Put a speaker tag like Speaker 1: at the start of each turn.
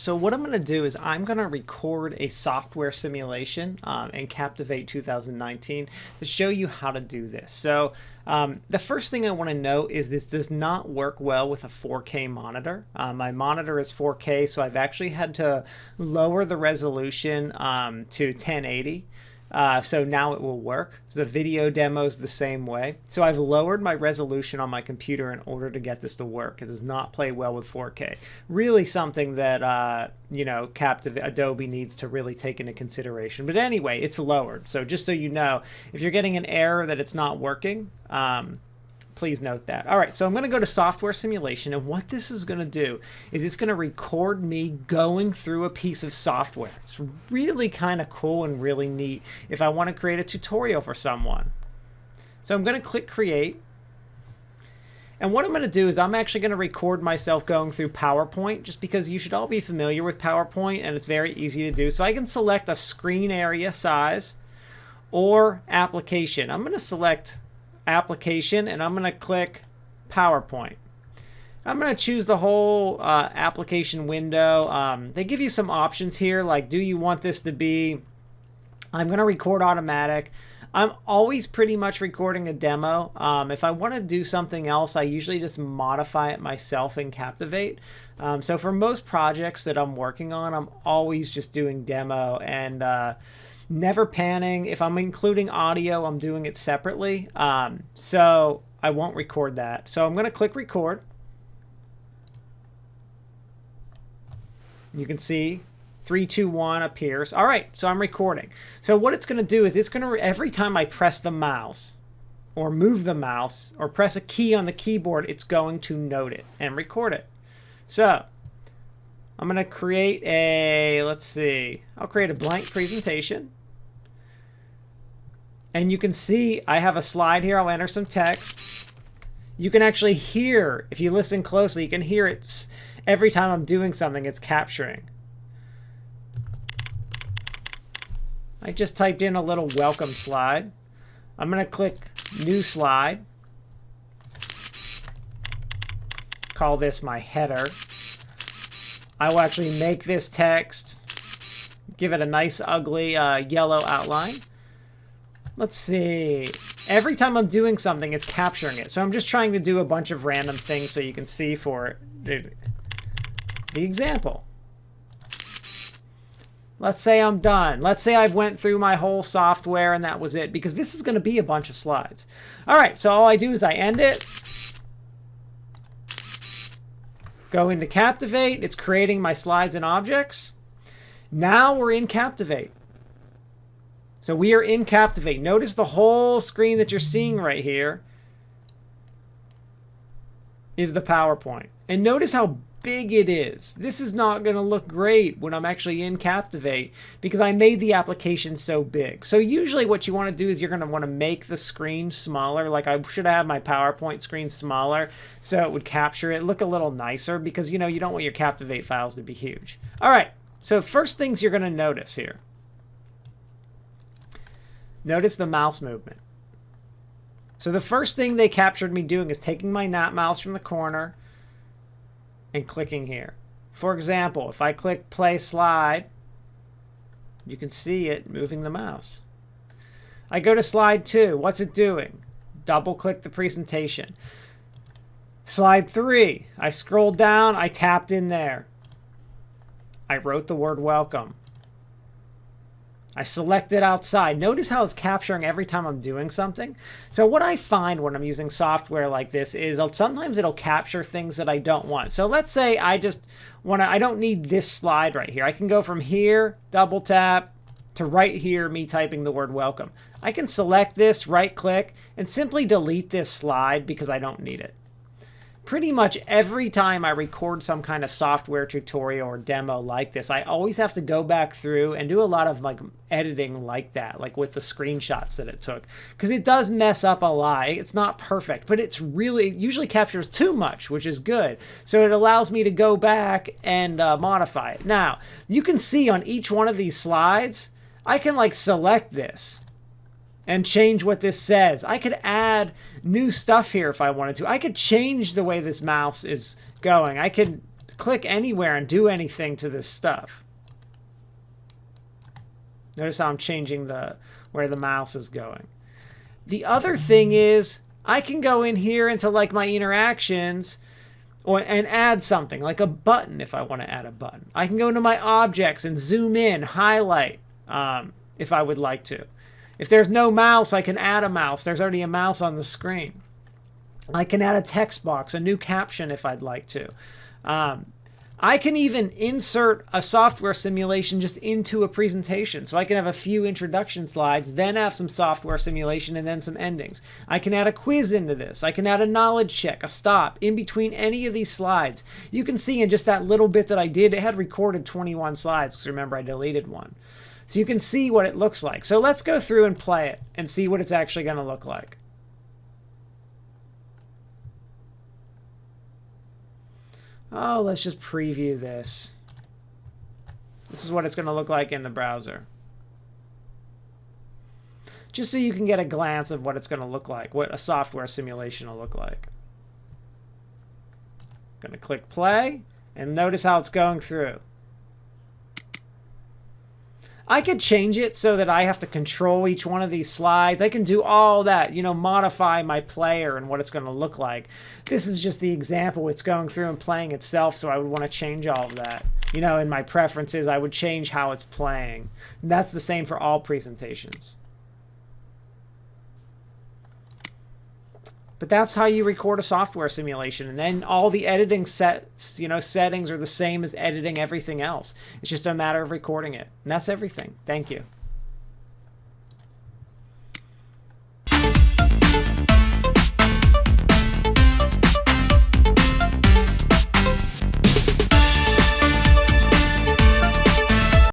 Speaker 1: So what I'm going to do is I'm going to record a software simulation in Captivate 2019 to show you how to do this. So the first thing I want to note is this does not work well with a 4K monitor. My monitor is 4K, so I've actually had to lower the resolution to 1080. So now it will work. So the video demo is the same way. So I've lowered my resolution on my computer in order to get this to work. It does not play well with 4K. Really something that, you know, Captivate, Adobe needs to really take into consideration. But anyway, it's lowered. So just so you know, if you're getting an error that it's not working, please note that. All right, so I'm going to go to software simulation, and what this is going to do is it's going to record me going through a piece of software. It's really kind of cool and really neat if I want to create a tutorial for someone. So I'm going to click create, and what I'm going to do is I'm actually going to record myself going through PowerPoint, just because you should all be familiar with PowerPoint and it's very easy to do. So I can select a screen area size or application. I'm going to select application, and I'm going to click PowerPoint. I'm going to choose the whole application window. They give you some options here, like do you want this to be, I'm going to record automatic. I'm always pretty much recording a demo. If I want to do something else, I usually just modify it myself in Captivate. So for most projects that I'm working on, I'm always just doing demo and never panning. If I'm including audio, I'm doing it separately. So I won't record that. So I'm going to click record. You can see 3, 2, 1 appears. All right, so I'm recording. So what it's going to do is it's going to, every time I press the mouse or move the mouse or press a key on the keyboard, it's going to note it and record it. So I'm going to create a, let's see, I'll create a blank presentation. And you can see I have a slide here. I'll enter some text. You can actually hear, if you listen closely, you can hear it every time I'm doing something, it's capturing. I just typed in a little welcome slide. I'm going to click new slide. Call this my header. I will actually make this text, give it a nice ugly yellow outline. Let's see. Every time I'm doing something, it's capturing it. So I'm just trying to do a bunch of random things so you can see for it. The example. Let's say I'm done. Let's say I've went through my whole software and that was it, because this is going to be a bunch of slides. All right, so all I do is I end it. Go into Captivate. It's creating my slides and objects. Now we're in Captivate. So we are in Captivate. Notice the whole screen that you're seeing right here is the PowerPoint. And notice how big it is. This is not going to look great when I'm actually in Captivate because I made the application so big. So usually what you want to do is you're going to want to make the screen smaller. Like I should have my PowerPoint screen smaller so it would capture it, look a little nicer, because you know you don't want your Captivate files to be huge. All right, so first things you're going to notice here. Notice the mouse movement. So the first thing they captured me doing is taking my mouse from the corner and clicking here. For example, if I click play slide, you can see it moving the mouse. I go to slide 2. What's it doing? Double click the presentation. Slide 3. I scrolled down. I tapped in there. I wrote the word welcome. I selected outside. Notice how it's capturing every time I'm doing something. So what I find when I'm using software like this is sometimes it'll capture things that I don't want. So let's say I don't need this slide right here. I can go from here, double tap, to right here, me typing the word welcome. I can select this, right click, and simply delete this slide because I don't need it. Pretty much every time I record some kind of software tutorial or demo like this, I always have to go back through and do a lot of like editing like that, like with the screenshots that it took, because it does mess up a lot. It's not perfect, but it usually captures too much, which is good. So it allows me to go back and modify it. Now, you can see on each one of these slides, I can like select this and change what this says. I could add new stuff here if I wanted to. I could change the way this mouse is going. I could click anywhere and do anything to this stuff. Notice how I'm changing where the mouse is going. The other thing is I can go in here into like my interactions and add something like a button if I want to add a button. I can go into my objects and zoom in, highlight if I would like to. If there's no mouse, I can add a mouse. There's already a mouse on the screen. I can add a text box, a new caption if I'd like to. I can even insert a software simulation just into a presentation. So I can have a few introduction slides, then have some software simulation, and then some endings. I can add a quiz into this. I can add a knowledge check, a stop, in between any of these slides. You can see in just that little bit that I did, it had recorded 21 slides, because remember I deleted one. So you can see what it looks like. So let's go through and play it and see what it's actually going to look like. Oh, let's just preview this. This is what it's going to look like in the browser. Just so you can get a glance of what it's going to look like, what a software simulation will look like. I'm going to click play, and notice how it's going through. I could change it so that I have to control each one of these slides. I can do all that, modify my player and what it's going to look like. This is just the example. It's going through and playing itself, so I would want to change all of that. In my preferences, I would change how it's playing. And that's the same for all presentations. But that's how you record a software simulation. And then all the editing settings are the same as editing everything else. It's just a matter of recording it. And that's everything. Thank you.